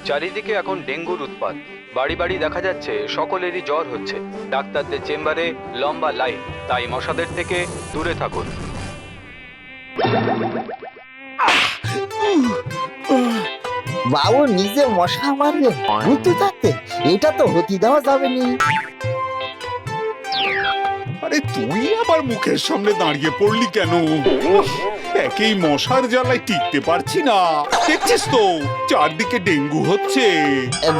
চারিদিকে এখন ডেঙ্গুর উৎপাত। বাড়ি বাড়ি দেখা যাচ্ছে সকলেরই জ্বর হচ্ছে। ডাক্তারদের চেম্বারে লম্বা লাইন, তাই মশাদের থেকে দূরে থাকুন। বাবু নিজে মশা মারবে বুঝতে থাকতে, এটা তো হতে দেওয়া যাবে নি। আরে তুই আবার মুখের সামনে দাঁড়িয়ে পড়লি কেন? একেই মশার জ্বালায় টিকতে পারছি না, দেখছিস তো চারদিকে ডেঙ্গু হচ্ছে।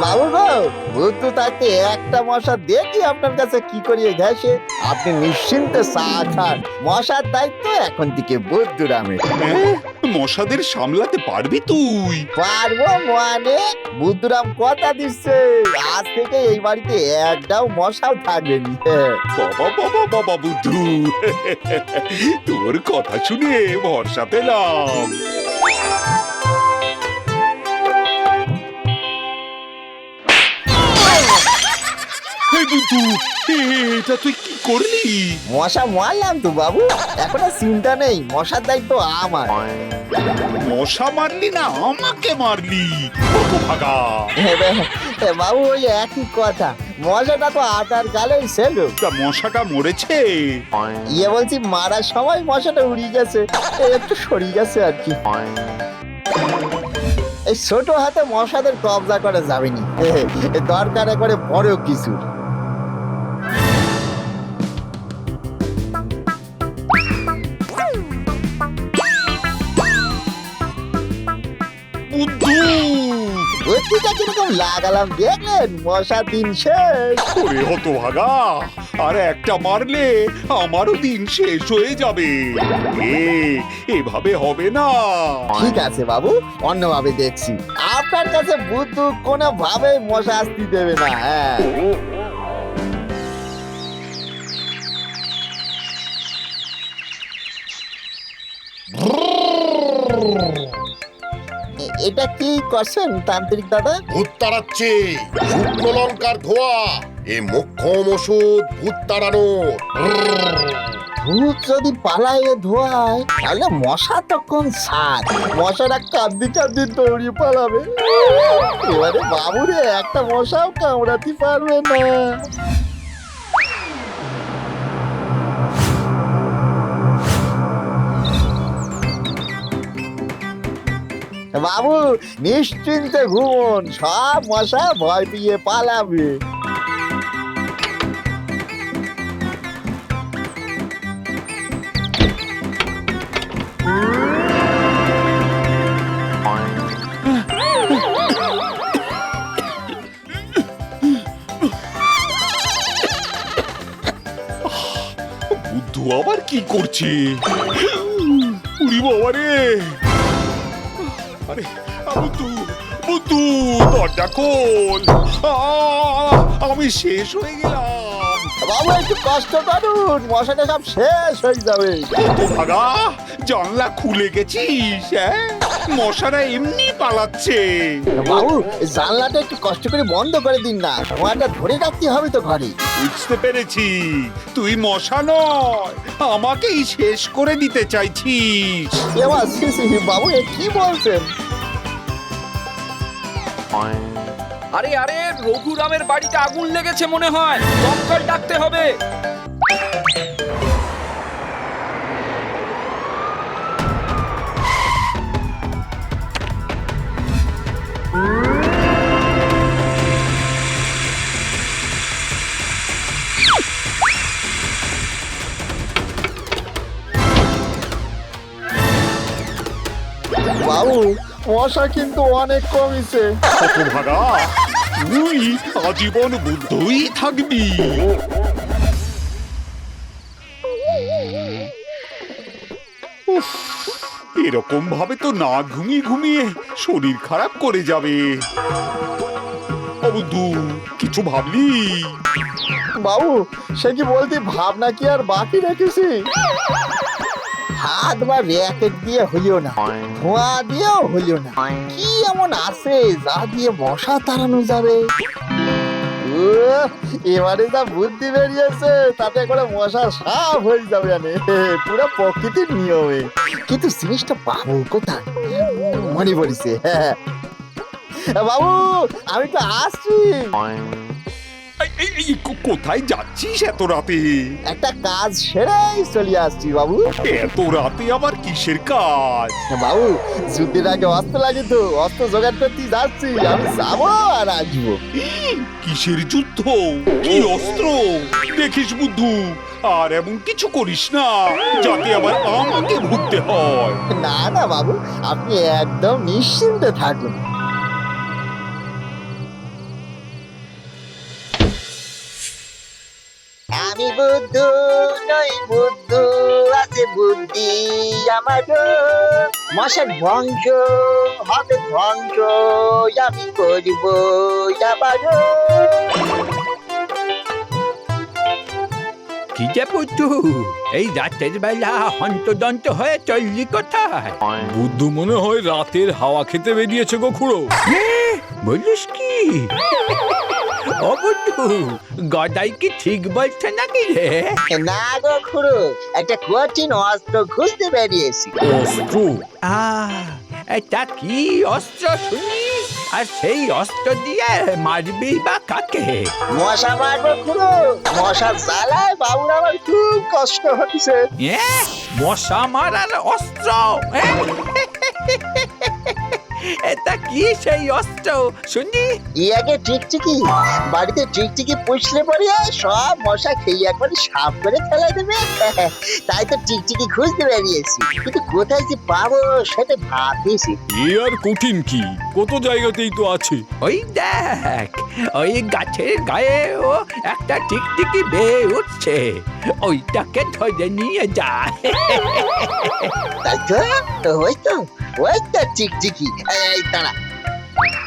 বাবু গো, বুঝতে থাকতে একটা মশা দেখি আপনার কাছে কি করিয়ে ঘেসে। আপনি নিশ্চিন্তে চা খান, মশার দায়িত্ব এখন থেকে বুদ্ধুরামের। হ্যাঁ? মশাদের সামলাতে পারবি তুই? পারবো মানে, বুদ্ধুরাম কথা দিচ্ছে আজ থেকে এই বাড়িতে একটাও মশাও থাকবে নি। বাবা বাবা বাবা বুদ্ধু, তোর কথা শুনে ভরসা পেলাম। এই বুদ্ধু, এটা তুই কি করলি? মশা মারলাম তো বাবু, এখন আর চিন্তা নেই, মশার দায়িত্ব আমার। মশা মারলি না আমাকে মারলি, কত ভাগা। বাবু ওই একই কথা, মশাটা তো আটার গালেই ছিল। তা মশাটা মরেছে? ইয়ে বলছি মারার সময় মশাটা উড়িয়ে গেছে, একটু সরিয়ে গেছে আর কি। এই ছোট হাতে মশাদের কবজা করা যাবেনি, দরকারে করে বড় কিছু। বুদ্ধু, বুদ্ধিটা কিরকম লাগালাম দেখলেন, মশা দিন শেষ। ওরে হতভাগা, আর একটা মারলে আমারও দিন শেষ হয়ে যাবে। এভাবে হবে না। ঠিক আছে বাবু, অন্যভাবে দেখছি। আপনার কাছে বুদ্ধু কোনো ভাবে মশা আসতে দেবে না। হ্যাঁ, এটা কি করছেন তান্ত্রিক দাদা? ভূত তাড়াচ্ছে, শুকনো লঙ্কার ধোয়া, এ মোক্ষম ওষুধ ভূত তাড়ানোর। ভূত যদি পালায় ধোয়ায়, তাহলে মশা তখন সাত, মশারা কাঁদি কাঁদি দৌড়িয়ে পালাবে। এবারে বাবুরে একটা মশাও কামড়াতে পারবে না। বাবু নিশ্চিন্তে ঘুমন, সব মশা ভয় পেয়ে পালাবে। বুদ্ধু আবার কি করছে? উড়ি বাবা রে! আরে বুদ্ধু, বুদ্ধু দরজা খোল, আমি শেষ হয়ে গেলাম। বাবু একটু কষ্ট করুন, মশাটা সব শেষ হয়ে যাবে। কত ভাগা, জানলা খুলে গেছিস? হ্যাঁ, মশারা এমনি পালাচ্ছে। বাবু জানলাটা একটু কষ্ট করে বন্ধ করে দিন না, ধোঁয়াটা ধরে রাখতে হবে তো ঘরে। বুঝতে পেরেছি, তুই মশা নয়, আমাকেই শেষ করে দিতে চাইছিস। এবার বাবু এ কি বলছেন? আরে আরে, রঘুরামের বাড়িতে আগুন লেগেছে মনে হয়, দমকল ডাকতে হবে। বাবু মশা কিন্তু অনেক কমেছে। কত ভাগা, তুই আজীবন বুদ্ধই থাকবি। উফ, এরকম ভাবে তো না ঘুমিয়ে ঘুমিয়ে শরীর খারাপ করে যাবে। বুদ্ধু, কিছু ভাবলি? বাবু সে কি বলতে ভাবনা কি আর বাকি রেখেছি? হাত বা র্যাকেট দিয়ে হইও না, ধোঁয়া দিয়েও হইও না, কি এমন আছে যা দিয়ে মশা তাড়ানো যাবে? এবারে যা বুদ্ধি বেরিয়েছে তাতে করে মশা সাফ হয়ে যাবে, পুরো প্রকৃতির নিয়মে। কিন্তু জিনিসটা পাবো কোথায়? মনে পড়েছে, হ্যাঁ, বাবু আমি তো আসছি। কোথায় যাচ্ছিস এত রাতে? একটা কাজ সেরেই চলে আসছি বাবু। এত রাতে আবার কিসের কাজ? বাবু যুদ্ধের আগে অস্ত্র লাগে তো, অস্ত্র জোগাড় করতে যাচ্ছি। আমি যাবো আর আসবো। কিসের যুদ্ধ? কি অস্ত্র? দেখিস বুদ্ধু, আর এমন কিছু করিস না যাতে আবার আমাকে ভুগতে হয়। না না বাবু, আপনি একদম নিশ্চিন্তে থাকুন। আমি বুদ্ধু নই, বুদ্ধু আছে বুদ্ধি আমার। মশার বংশ হবে ধ্বংস, আমি করব আবার। কি যে বুদ্ধু, এই রাতের বেলা হন্তদন্ত হয়ে চললি কোথায়? বুদ্ধু মনে হয় রাতের হাওয়া খেতে বেরিয়েছে গো খুড়ো। বলিস কি? ও বুদ্ধু, গদাই কি ঠিক বলছে নাকি রে? না গো খুড়ো, একটা কঠিন অস্ত্র খুঁজতে বেরিয়েছি। অস্ত্র? এটা কি অস্ত্র শুনি? আর সেই অস্ত্র দিয়ে মারবি বা কাকে? মশা মারবো খুড়ো, মশা জ্বালায় বাবুর আমার খুব কষ্ট হচ্ছে। মশা মারার অস্ত্র? এটা কি সেই অস্ত্র শুনি? ইয়াকে টিকটিকি, বাড়িতে টিকটিকি পুষলে পরে সব মশা খেয়ে একবার সাফ করে ফেলে দেবে। তাই তো টিকটিকি খুঁজতে বেরিয়েছি, কিন্তু কোথায় যে পাবো সেটা ভাবতেছি। এ আর কঠিন কি, কত জায়গাতেই তো আছে। ওই দেখ, ওই গাছের গায়ে ও একটা টিকটিকি বেয়ে উঠছে, ওইটাকে ধরে নিয়ে যায়। তাই তো, ওই তো টিকটিকি। এই তারা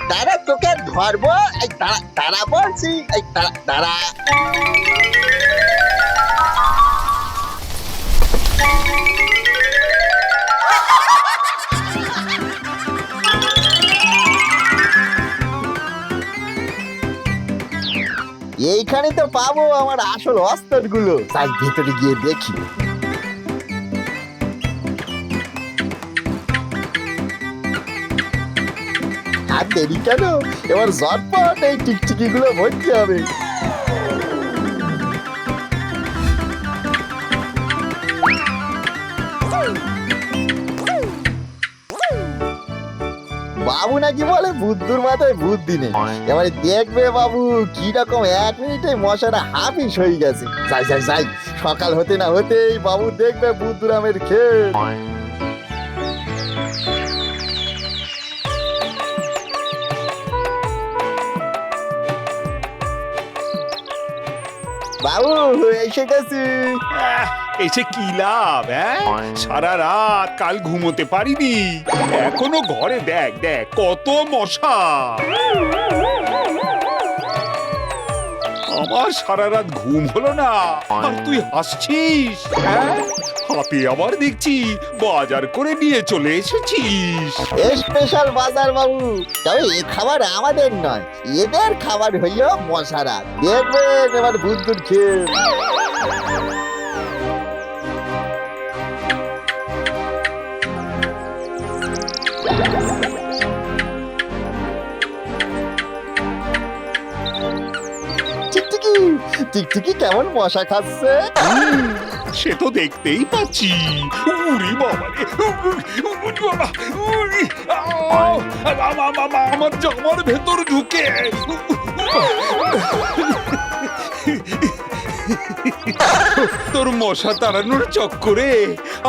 তারা তোকে ধরবো, এই তারা তারা বলছি, এই তারা তারা। এইখানে তো পাবো আমার আসল অস্ত্রগুলো। তাই ভিতরে গিয়ে দেখি। আর দেরি কেন, এবার ঝটপট এই টিকটিকি গুলো ভর্তি হবে। বাবু নাকি বলে বুদ্ধুর মাথায় বুদ্ধি নেই। এবারে দেখবে বাবু কি রকম 1 মিনিটে মশাটা হাফিস হয়ে গেছে। যাই যাই যাই, সকাল হতে না হতেই বাবু দেখবে বুদ্ধুরামের খেল। বাবু এসে গেছি। এসে কি লাভ? সারা রাত কাল ঘুমোতে পারিনি, এখনো ঘরে দেখ দেখ কত মশা। আমার সারা রাত ঘুম হলো না, আর তুই হাসছিস? হাতে আবার দেখছি বাজার করে নিয়ে চলে এসেছিস। স্পেশাল বাজার বাবু, তবে এ খাবার আমাদের নয়, এদের খাবার হইল মশারা। দেখবেন এবার বুদ্ধুর খেল। টিকটিকি টিকটিকি কেমন মশা খাচ্ছে। সে তো দেখতেই পাচ্ছি। উরি বাবা রে, উরি বাবা, উরি, আমার জামার ভেতর ঢুকে। তোর মশা তাড়ানোর চক্করে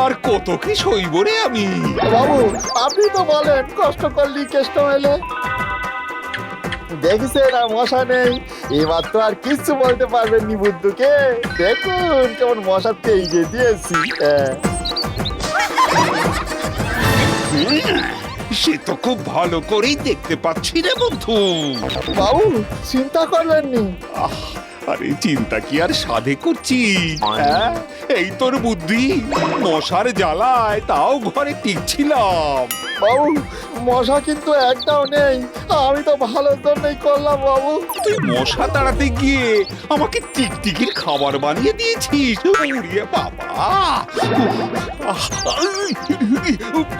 আর কত কি সইব রে আমি। বাবু আপনি তো বলেন কষ্ট করলি কেষ্ট মেলে। দেখছেন আর মশা নেই, এবার তো আর কিচ্ছু বলতে পারবেন নি বুদ্ধুকে। দেখুন কেমন মশা তেইজে দিয়েছি। সে তো খুব ভালো করেই দেখতে পাচ্ছি রে বন্ধু। বাবু চিন্তা করবেন নি। আরে চিন্তা কি আর সাধে করছি? এই তোর বুদ্ধি, মশার জ্বালায় তাও ঘরে টিকছিলাম। বাবু মশা কিন্তু একটাও নেই, আমি তো ভালোর জন্যই করলাম বাবু। তুই মশা তাড়াতে গিয়ে আমাকে টিকটিকির খাবার বানিয়ে দিয়েছিস। উড়িয়ে বাবা!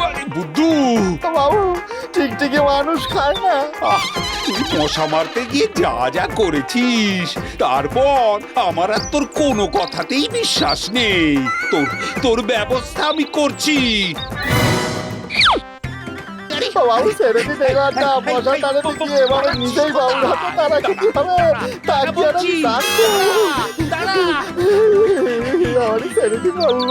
আরে বুদ্ধু! বাবু টিকটিকি মানুষ খায় না। তুই মশা মারতে গিয়ে যা যা করেছিস, তারপর আমার আর তোর কোনো কথাতেই বিশ্বাস নেই। তোর ব্যবস্থা আমি করছি। বাবু ছেড়ে দিতে না, মশা তাড়াতে গিয়ে এভাবে নিজেই বাবুর হাতে তাড়াতে কি হবে? তা কি আর আমি জানবো? আমারই ছেড়ে দিন বাবু।